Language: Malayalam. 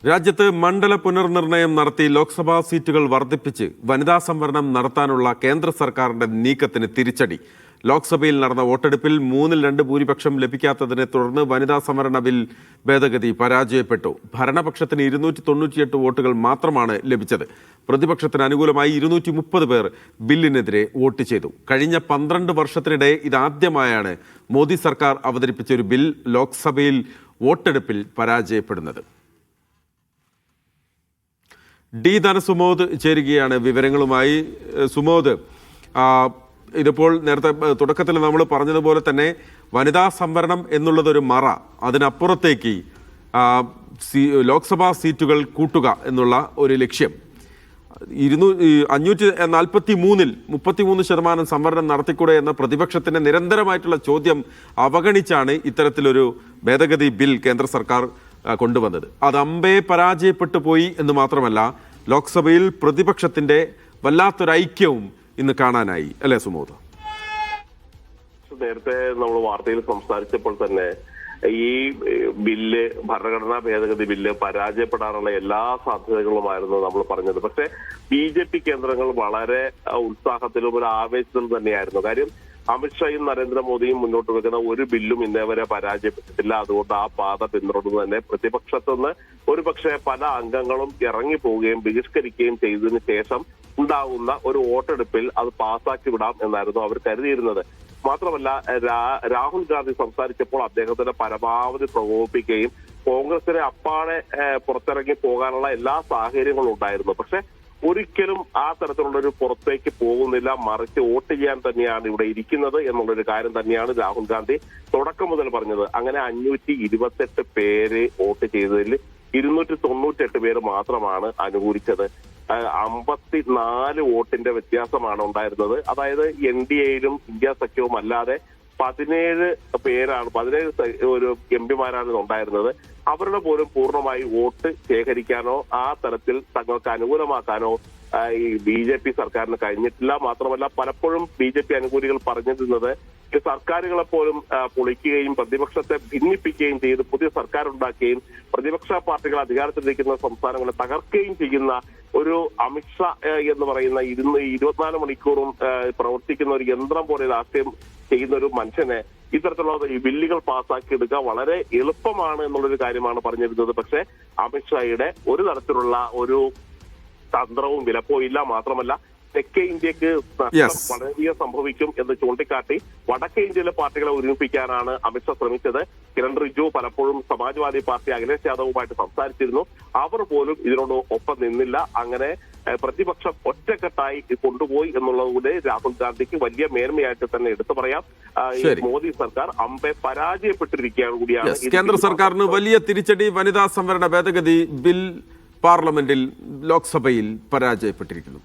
രാജ്യത്ത് മണ്ഡല പുനർനിർണയം നടത്തി ലോക്സഭാ സീറ്റുകൾ വർദ്ധിപ്പിച്ച് വനിതാ സംവരണം നടത്താനുള്ള കേന്ദ്ര സർക്കാരിന്റെ നീക്കത്തിന് തിരിച്ചടി. ലോക്സഭയിൽ നടന്ന വോട്ടെടുപ്പിൽ 2/3 ഭൂരിപക്ഷം ലഭിക്കാത്തതിനെ തുടർന്ന് വനിതാ സംവരണ ബിൽ ഭേദഗതി പരാജയപ്പെട്ടു. ഭരണപക്ഷത്തിന് 298 വോട്ടുകൾ മാത്രമാണ് ലഭിച്ചത്. പ്രതിപക്ഷത്തിന് അനുകൂലമായി 230 പേർ ബില്ലിനെതിരെ വോട്ട് ചെയ്തു. കഴിഞ്ഞ 12 വർഷത്തിനിടെ ഇതാദ്യമായാണ് മോദി സർക്കാർ അവതരിപ്പിച്ച ഒരു ബിൽ ലോക്സഭയിൽ വോട്ടെടുപ്പിൽ പരാജയപ്പെടുന്നത്. ഡി ധനസുമോദ് ചേരുകയാണ് വിവരങ്ങളുമായി. സുമോദ്, ഇതിപ്പോൾ നേരത്തെ തുടക്കത്തിൽ നമ്മൾ പറഞ്ഞതുപോലെ തന്നെ വനിതാ സംവരണം എന്നുള്ളതൊരു മറ, അതിനപ്പുറത്തേക്ക് ലോക്സഭാ സീറ്റുകൾ കൂട്ടുക എന്നുള്ള ഒരു ലക്ഷ്യം. 543-ൽ 33% സംവരണം നടത്തിക്കൂടെ എന്ന പ്രതിപക്ഷത്തിന്റെ നിരന്തരമായിട്ടുള്ള ചോദ്യം അവഗണിച്ചാണ് ഇത്തരത്തിലൊരു ഭേദഗതി ബിൽ കേന്ദ്ര സർക്കാർ കൊണ്ടുവന്നത്. അത് അമ്പേ പരാജയപ്പെട്ടു പോയി എന്ന് മാത്രമല്ല, ലോക്സഭയിൽ പ്രതിപക്ഷത്തിന്റെ വല്ലാത്തൊരു ഐക്യവും ഇന്ന് കാണാനായി, അല്ലേ സുമോദ്? നേരത്തെ നമ്മൾ വാർത്തയിൽ സംസാരിച്ചപ്പോൾ തന്നെ ഈ ബില്ല്, ഭരണഘടനാ ഭേദഗതി ബില്ല് പരാജയപ്പെടാനുള്ള എല്ലാ സാധ്യതകളുമായിരുന്നു നമ്മൾ പറഞ്ഞത്. പക്ഷെ BJP കേന്ദ്രങ്ങൾ വളരെ ഉത്സാഹത്തിലും ഒരു ആവേശത്തിലും തന്നെയായിരുന്നു. കാര്യം അമിത്ഷായും നരേന്ദ്രമോദിയും മുന്നോട്ട് വെക്കുന്ന ഒരു ബില്ലും ഇന്നേവരെ പരാജയപ്പെട്ടിട്ടില്ല. അതുകൊണ്ട് ആ പാത പിന്തുടർന്ന് തന്നെ പ്രതിപക്ഷത്തുനിന്ന് ഒരുപക്ഷെ പല അംഗങ്ങളും ഇറങ്ങിപ്പോവുകയും ബഹിഷ്കരിക്കുകയും ചെയ്തതിനു ശേഷം ഉണ്ടാകുന്ന ഒരു വോട്ടെടുപ്പിൽ അത് പാസാക്കി വിടാം എന്നായിരുന്നു അവർ കരുതിയിരുന്നത്. മാത്രമല്ല, രാഹുൽ ഗാന്ധി സംസാരിച്ചപ്പോൾ അദ്ദേഹത്തിന് പരമാവധി പ്രകോപിപ്പിക്കുകയും കോൺഗ്രസിനെ അപ്പാടെ പുറത്തിറങ്ങി പോകാനുള്ള എല്ലാ സാഹചര്യങ്ങളും ഉണ്ടായിരുന്നു. പക്ഷെ ഒരിക്കലും ആ തരത്തിലുള്ള ഒരു പുറത്തേക്ക് പോകുന്നില്ല, മറിച്ച് വോട്ട് ചെയ്യാൻ തന്നെയാണ് ഇവിടെ ഇരിക്കുന്നത് എന്നുള്ളൊരു കാര്യം തന്നെയാണ് രാഹുൽ ഗാന്ധി തുടക്കം മുതൽ പറഞ്ഞത്. അങ്ങനെ 528 പേര് വോട്ട് ചെയ്തതിൽ 298 പേര് മാത്രമാണ് അനുകൂലിച്ചത്. 54 വോട്ടിന്റെ വ്യത്യാസമാണ് ഉണ്ടായിരുന്നത്. അതായത് NDAയിലും ഇന്ത്യ സഖ്യവും അല്ലാതെ 17 ഒരു MP-മാരാണ് ഉണ്ടായിരുന്നത്. അവരുടെ പോലും പൂർണ്ണമായി വോട്ട് ശേഖരിക്കാനോ ആ തരത്തിൽ തങ്ങൾക്ക് അനുകൂലമാക്കാനോ ഈ BJP സർക്കാരിന് കഴിഞ്ഞിട്ടില്ല. മാത്രമല്ല, പലപ്പോഴും BJP അനുകൂലികൾ പറഞ്ഞിരുന്നത് സർക്കാരുകളെ പോലും പൊളിക്കുകയും പ്രതിപക്ഷത്തെ ഭിന്നിപ്പിക്കുകയും ചെയ്ത് പുതിയ സർക്കാർ ഉണ്ടാക്കുകയും പ്രതിപക്ഷ പാർട്ടികൾ അധികാരത്തിലിരിക്കുന്ന സംസ്ഥാനങ്ങളെ തകർക്കുകയും ചെയ്യുന്ന ഒരു അമിത്ഷാ എന്ന് പറയുന്ന 24 മണിക്കൂറും പ്രവർത്തിക്കുന്ന ഒരു യന്ത്രം പോലെ രാഷ്ട്രീയം ചെയ്യുന്ന ഒരു മനുഷ്യനെ ഇത്തരത്തിലുള്ള ഈ ബില്ലുകൾ പാസ്സാക്കിയെടുക്കുക വളരെ എളുപ്പമാണ് എന്നുള്ളൊരു കാര്യമാണ് പറഞ്ഞിരുന്നത്. പക്ഷെ അമിത്ഷായുടെ ഒരു തരത്തിലുള്ള ഒരു തന്ത്രവും വിലപ്പോയില്ല. മാത്രമല്ല, തെക്കേ ഇന്ത്യക്ക് വളരെയധികം സംഭവിക്കും എന്ന് ചൂണ്ടിക്കാട്ടി വടക്കേ ഇന്ത്യയിലെ പാർട്ടികളെ ഒരുമിപ്പിക്കാനാണ് അമിത്ഷാ ശ്രമിച്ചത്. കിരൺ റിജ്ജു പലപ്പോഴും സമാജ്വാദി പാർട്ടി അഖിലേഷ് യാദവുമായിട്ട് സംസാരിച്ചിരുന്നു. അവർ പോലും ഇതിനോട് ഒപ്പം നിന്നില്ല. അങ്ങനെ പ്രതിപക്ഷം ഒറ്റക്കെട്ടായി കൊണ്ടുപോയി എന്നുള്ളതുകൊണ്ട് രാഹുൽ ഗാന്ധിക്ക് വലിയ മേന്മയായിട്ട് തന്നെ എടുത്തു പറയാം. മോദി സർക്കാർ അമ്പെ പരാജയപ്പെട്ടിരിക്കുകയാണ് കൂടിയാണ്. കേന്ദ്ര സർക്കാരിന് വലിയ തിരിച്ചടി. വനിതാ സംവരണ ഭേദഗതി ബിൽ പാർലമെന്റിൽ, ലോക്സഭയിൽ പരാജയപ്പെട്ടിരിക്കുന്നു.